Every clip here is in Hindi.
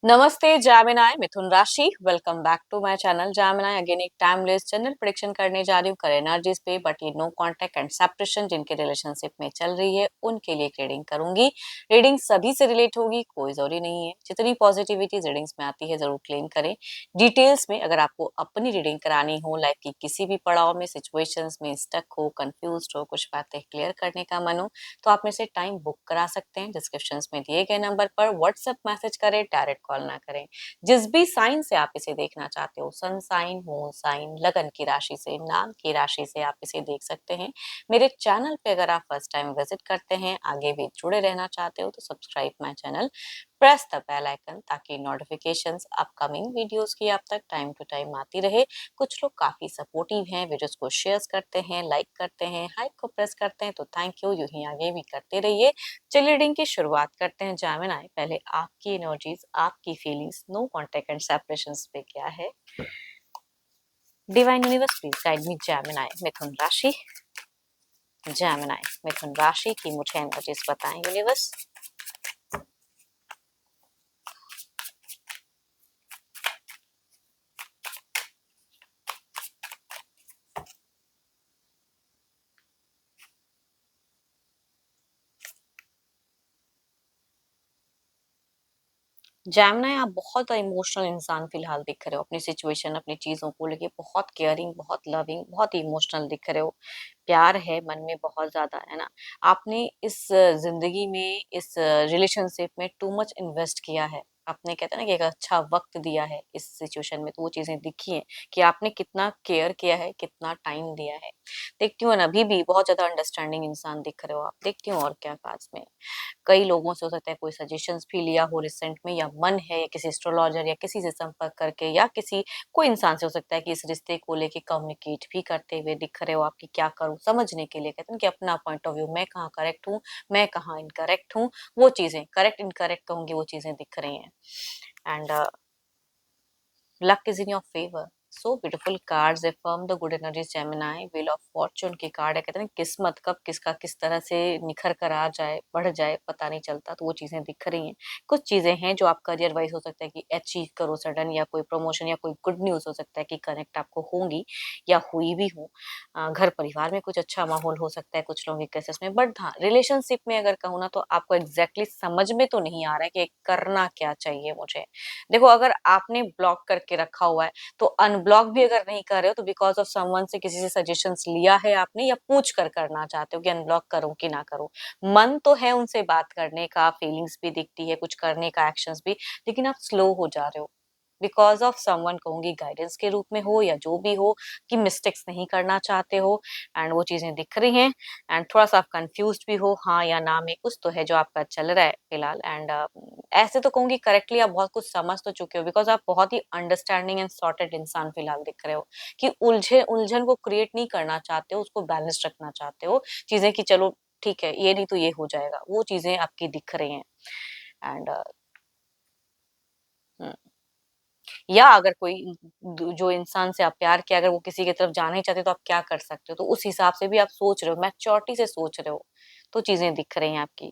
नमस्ते जैमिनाई मिथुन राशि। Welcome back to my channel Gemini. Again एक टाइमलेस जनरल प्रेडिक्शन करने जा रही हूँ कर एनर्जीज पे, बट ये नो कांटेक्ट एंड सेपरेशन जिनके रिलेशनशिप में चल रही है उनके लिए रीडिंग करूंगी। रीडिंग सभी से रिलेट होगी, कोई जरूरी नहीं है। जितनी पॉजिटिविटी रीडिंग्स में आती है जरूर क्लेम करें। डिटेल्स में अगर आपको अपनी रीडिंग करानी हो, लाइफ की किसी भी पड़ाव में, सिचुएशंस में स्टक हो, कंफ्यूज हो, कुछ बातें क्लियर करने का मन हो, तो आप में से टाइम बुक करा सकते हैं। डिस्क्रिप्शन में दिए गए नंबर पर व्हाट्सएप मैसेज करें, डायरेक्ट कॉल ना करें। जिस भी साइन से आप इसे देखना चाहते हो, सन साइन, मून साइन, लगन की राशि से, नाम की राशि से आप इसे देख सकते हैं। मेरे चैनल पे अगर आप फर्स्ट टाइम विजिट करते हैं, आगे भी जुड़े रहना चाहते हो, तो subscribe my channel, press the bell icon, ताकि नोटिफिकेशंस अपकमिंग वीडियोस की आप तक टाइम टू टाइम आती रहे। कुछ लोग काफी सपोर्टिव हैं, वीडियोस को शेयर करते हैं, लाइक करते हैं, हाइप को प्रेस करते हैं, तो थैंक यू। यूं ही आगे भी करते रहिए। चलिए रीडिंग की शुरुआत करते हैं। जैमिनाई, पहले आपकी एनर्जीज, आपकी feelings, no contact and separations पे क्या है। Divine universe please guide me. Gemini मिथुन राशि, जैमिनाई मिथुन राशि की मुझे एनर्जीज बताएं यूनिवर्स। जैमिनी, आप बहुत इमोशनल इंसान फिलहाल दिख रहे हो। अपनी सिचुएशन, अपनी चीजों को लेके बहुत केयरिंग, बहुत लविंग, बहुत इमोशनल दिख रहे हो। प्यार है मन में बहुत ज्यादा, है ना। आपने इस जिंदगी में, इस रिलेशनशिप में टू मच इन्वेस्ट किया है। आपने, कहते हैं ना कि एक अच्छा वक्त दिया है इस सिचुएशन में, तो वो चीजें दिखी हैं कि आपने कितना केयर किया है, कितना टाइम दिया है। देखती हूँ अभी भी बहुत ज्यादा अंडरस्टैंडिंग इंसान दिख रहे हो आप। देखती हूँ और क्या खास में, कई लोगों से हो सकता है कोई सजेशंस भी लिया हो रिसेंट में, या मन है या किसी एस्ट्रोलॉजर या किसी से संपर्क करके, या किसी कोई इंसान से हो सकता है कि इस रिश्ते को लेके कम्युनिकेट भी करते हुए दिख रहे हो आपकी। क्या करूं समझने के लिए, कहते हैं कि अपना पॉइंट ऑफ व्यू, मैं कहाँ करेक्ट हूँ, मैं कहाँ इनकरेक्ट हूँ, वो चीजें करेक्ट इनकरेक्ट कहूंगी, वो चीजें दिख रही हैं। And luck is in your favor. So beautiful cards affirm the good energies. Gemini, wheel of fortune की कार्ड है। कहते हैं ना, किस्मत कब किसका किस तरह से निखर कर आ जाए, बढ़ जाए, पता नहीं चलता। तो वो चीजें दिख रही हैं। कुछ चीजें हैं जो आप करियर वाइज हो सकता है कि अचीव करो सडन, या कोई प्रमोशन या कोई गुड न्यूज हो सकता है कि कनेक्ट आपको होंगी या हुई भी हो। घर परिवार में कुछ अच्छा माहौल हो सकता है कुछ लोगों के केसेस में। बट हाँ, रिलेशनशिप में अगर कहूँ ना, तो आपको एग्जैक्टली समझ में तो नहीं आ रहा है कि करना क्या चाहिए मुझे। देखो, अगर आपने ब्लॉक करके रखा हुआ है, तो अनब्लॉक भी अगर नहीं कर रहे हो, तो बिकॉज ऑफ समवन से, किसी से सजेशंस लिया है आपने, या पूछ कर करना चाहते हो कि अनब्लॉक करूं कि ना करूं। मन तो है उनसे बात करने का, फीलिंग्स भी दिखती है, कुछ करने का, एक्शंस भी, लेकिन आप स्लो हो जा रहे हो। बिकॉज ऑफ समवन, कहूंगी गाइडेंस के रूप में हो या जो भी हो, कि मिस्टेक्स नहीं करना चाहते हो। एंड वो चीजें दिख रही हैं। एंड थोड़ा सा आप कंफ्यूज भी हो, हाँ या ना में कुछ तो है जो आपका चल रहा है फिलहाल। एंड ऐसे तो कहूंगी करेक्टली आप बहुत कुछ समझ तो चुके हो, बिकॉज आप बहुत ही अंडरस्टैंडिंग एंड सॉर्टेड इंसान फिलहाल दिख रहे हो। कि उलझे उलझन को क्रिएट नहीं करना चाहते हो, उसको बैलेंस रखना चाहते हो। चीजें कि चलो ठीक है, ये नहीं तो ये हो जाएगा, वो चीजें आपकी दिख रही हैं। एंड या अगर कोई जो इंसान से आप प्यार किया, अगर वो किसी की तरफ जाना ही चाहते, तो आप क्या कर सकते हो, तो उस हिसाब से भी आप सोच रहे हो, मैच्योरिटी से सोच रहे हो। तो चीजें दिख रही हैं आपकी।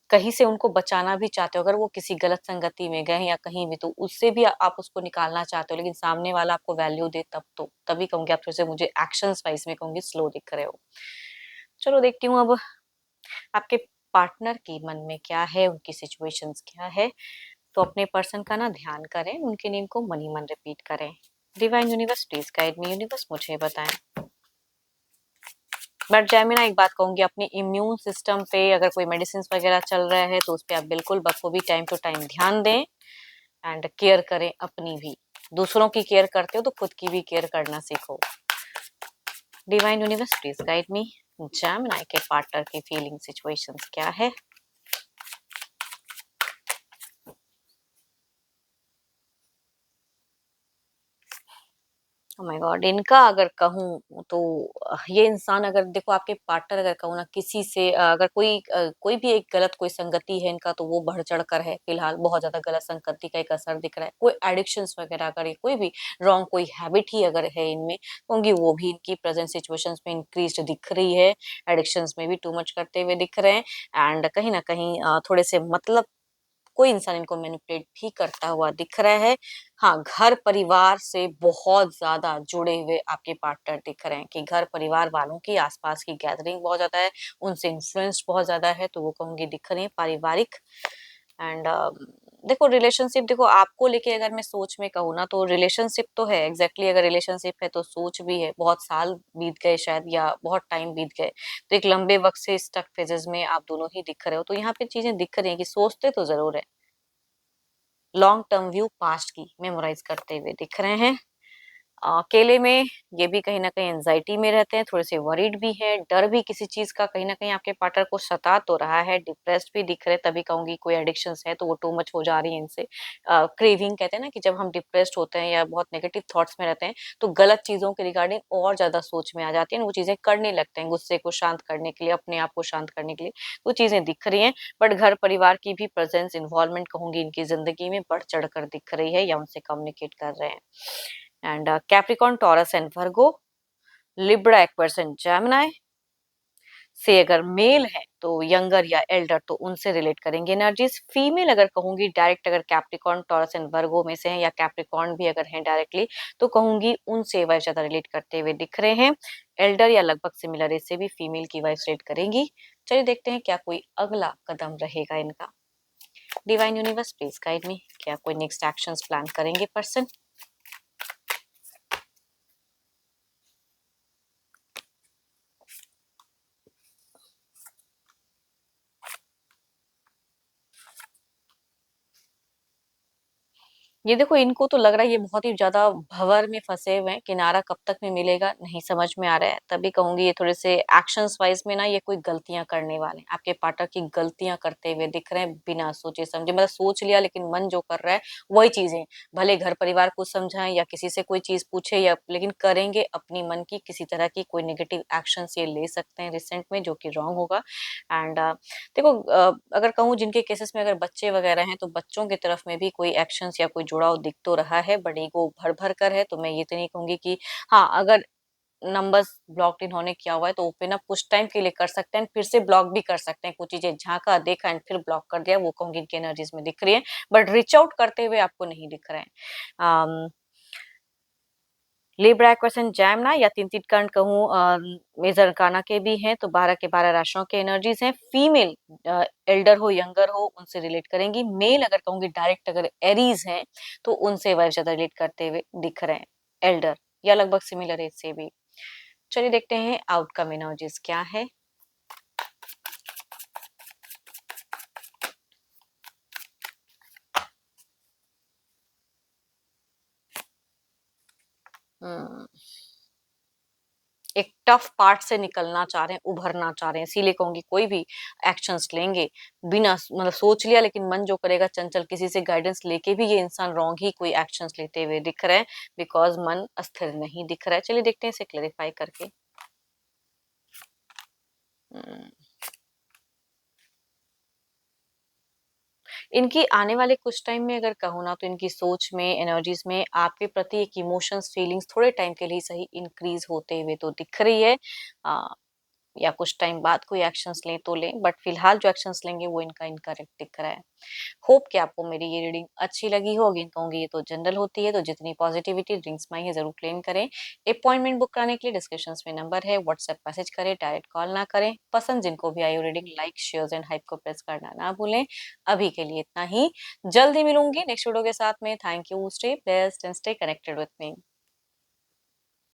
कहीं से उनको बचाना भी चाहते हो, अगर वो किसी गलत संगति में गए या कहीं भी, तो उससे भी आप उसको निकालना चाहते हो, लेकिन सामने वाला आपको वैल्यू दे तब तो, तभी कहूंगी आप थोड़े से, मुझे एक्शंस वाइज में कहूंगी स्लो दिख रहे हो। चलो देखती हूँ अब आपके पार्टनर की मन में क्या है, उनकी सिचुएशंस क्या है। तो अपने पर्सन का ना ध्यान करें, उनके नेम को मन ही मन रिपीट करें। Divine universe please guide me. Universe मुझे बताएं। बट जैमिना, एक बात कहूंगी, अपनी इम्यून सिस्टम पे अगर कोई मेडिसिन वगैरह चल रहा है, तो उस पर आप बिल्कुल बखूबी टाइम टू टाइम ध्यान दें। एंड केयर करें अपनी भी। दूसरों की केयर करते हो तो खुद की भी केयर करना सीखो। Divine universe please guide me. Gemini के पार्टनर की फीलिंग सिचुएशंस क्या है। ओह माय गॉड, इनका अगर कहूँ तो ये इंसान, अगर देखो आपके पार्टनर, अगर कहूँ ना, किसी से अगर कोई भी एक गलत कोई संगति है इनका, तो वो बढ़ चढ़ कर है फिलहाल। बहुत ज्यादा गलत संगति का एक असर दिख रहा है। कोई एडिक्शंस वगैरह, अगर ये कोई भी रॉन्ग कोई हैबिट ही अगर है इनमें, होंगी, वो भी इनकी प्रेजेंट सिचुएशंस में इंक्रीज दिख रही है। एडिक्शंस में भी टू मच करते हुए दिख रहे हैं। एंड कहीं ना कहीं थोड़े से मतलब कोई इंसान इनको मैनिपुलेट भी करता हुआ दिख रहा है। हाँ, घर परिवार से बहुत ज्यादा जुड़े हुए आपके पार्टनर दिख रहे हैं कि घर परिवार वालों की आसपास की गैदरिंग बहुत ज्यादा है, उनसे इन्फ्लुएंस बहुत ज्यादा है, तो वो कहूंगी दिख रही है पारिवारिक। एंड देखो रिलेशनशिप, देखो आपको लेके अगर मैं सोच में कहूँ ना, तो रिलेशनशिप तो है एग्जैक्टली अगर रिलेशनशिप है तो सोच भी है, बहुत साल बीत गए शायद या बहुत टाइम बीत गए, तो एक लंबे वक्त से स्टक फेजेस में आप दोनों ही दिख रहे हो, तो यहाँ पे चीजें दिख रही है कि सोचते तो जरूर है, लॉन्ग टर्म व्यू पास्ट की मेमोराइज करते हुए दिख रहे हैं। अकेले में ये भी कहीं ना कहीं एंजाइटी में रहते हैं, थोड़े से वरीड भी है, डर भी किसी चीज का कहीं ना कहीं आपके पार्टनर को सता तो रहा है, डिप्रेस्ड भी दिख रहे हैं, तभी कहूंगी कोई एडिक्शंस है तो वो टू मच हो जा रही है इनसे। क्रेविंग कहते हैं ना कि जब हम डिप्रेस्ड होते हैं या बहुत नेगेटिव थॉट्स में रहते हैं तो गलत चीजों के रिगार्डिंग और ज्यादा सोच में आ जाती है, वो चीजें करने लगते हैं गुस्से को शांत करने के लिए, अपने आप को शांत करने के लिए, वो चीजें दिख रही हैं। बट घर परिवार की भी प्रेजेंस इन्वॉल्वमेंट कहूंगी इनकी जिंदगी में बढ़ चढ़ कर दिख रही है या उनसे कम्युनिकेट कर रहे हैं। And Capricorn, Taurus and Virgo, Libra, Aquarius and Gemini से अगर मेल है तो यंगर या एल्डर, तो उनसे रिलेट करेंगे एनर्जीज। फीमेल अगर कहूंगी डायरेक्ट अगर कैप्रिकॉन, टॉरस एंड वर्गो में से है या कैप्रिकॉन भी अगर है डायरेक्टली, तो कहूंगी उनसे वाइफ ज्यादा रिलेट करते हुए दिख रहे हैं। एल्डर या लगभग सिमिलर एज से भी फीमेल की वाइफ रिलेट करेंगी। चलिए देखते हैं क्या कोई अगला कदम रहेगा इनका। डिवाइन यूनिवर्स प्लीज गाइड मी, क्या कोई नेक्स्ट एक्शंस प्लान करेंगे पर्सन। ये देखो इनको तो लग रहा है ये बहुत ही ज्यादा भंवर में फंसे हुए हैं, किनारा कब तक में मिलेगा नहीं समझ में आ रहा है, तभी कहूंगी ये थोड़े से एक्शंस वाइज में ना ये कोई गलतियां करने वाले हैं, आपके पार्टनर की गलतियां करते हुए दिख रहे हैं बिना सोचे समझे, मतलब सोच लिया लेकिन मन जो कर रहा है वही चीजें, भले घर परिवार को समझाएं या किसी से कोई चीज पूछे या, लेकिन करेंगे अपनी मन की, किसी तरह की कोई नेगेटिव एक्शन ये ले सकते हैं रिसेंट में जो कि रॉन्ग होगा। एंड देखो अगर कहूँ जिनके केसेस में अगर बच्चे वगैरह हैं तो बच्चों की तरफ में भी कोई एक्शंस या कोई जुड़ाव दिख तो रहा है, बट ईगो भर भर कर है, तो मैं ये तो नहीं कहूंगी कि हाँ अगर नंबर्स ब्लॉक्ड इन्होंने किया हुआ है तो ओपन अप कुछ टाइम के लिए कर सकते हैं, फिर से ब्लॉक भी कर सकते हैं, कुछ चीजें झांका देखा एंड फिर ब्लॉक कर दिया, वो कहूंगी इनकी एनर्जीज में दिख रही है, बट रीच आउट करते हुए आपको नहीं दिख रहे हैं। लिब्रा, एक्वेरियस, जैमिनी या तीन तीन कर्ण कहूँ मेजर अरकाना के भी हैं तो 12 के 12 राशियों के एनर्जीज हैं। फीमेल एल्डर हो यंगर हो उनसे रिलेट करेंगी। मेल अगर कहूंगी डायरेक्ट अगर एरीज हैं तो उनसे वाइफ ज्यादा रिलेट करते हुए दिख रहे हैं, एल्डर या लगभग सिमिलर एज से भी। चलिए देखते हैं आउटकम एनर्जीज क्या है। हम्म, एक टफ पार्ट से निकलना चाह रहे हैं, उभरना चाह रहे हैं, इसीलिए कहूंगी कोई भी एक्शंस लेंगे बिना मतलब सोच लिया, लेकिन मन जो करेगा चंचल, किसी से गाइडेंस लेके भी ये इंसान रॉन्ग ही कोई एक्शंस लेते हुए दिख रहे हैं, बिकॉज मन अस्थिर नहीं दिख रहा है। चलिए देखते हैं इसे क्लेरिफाई करके। हम्म, इनकी आने वाले कुछ टाइम में अगर कहूँ ना तो इनकी सोच में एनर्जीज में आपके प्रति एक इमोशंस फीलिंग्स थोड़े टाइम के लिए सही इंक्रीज होते हुए तो दिख रही है। या कुछ टाइम बाद कोई एक्शंस लें तो लें, बट फिलहाल जो एक्शंस लेंगे वो इनका इनकरेक्ट दिख रहा है। होप कि आपको मेरी ये रीडिंग अच्छी लगी हो। अगेन कहूंगी ये तो जनरल होती है, तो जितनी पॉजिटिविटी ड्रिंक्स में है जरूर क्लेम करें। अपॉइंटमेंट बुक कराने के लिए डिस्क्रिप्शन में नंबर है, व्हाट्सएप मैसेज करें, डायरेक्ट कॉल ना करें। पसंद जिनको भी आई हो reading, like share and hype को प्रेस करना ना भूलें। अभी के लिए इतना ही, जल्द ही मिलूंगी नेक्स्ट वीडियो के साथ में। Thank you, stay blessed and stay connected with me.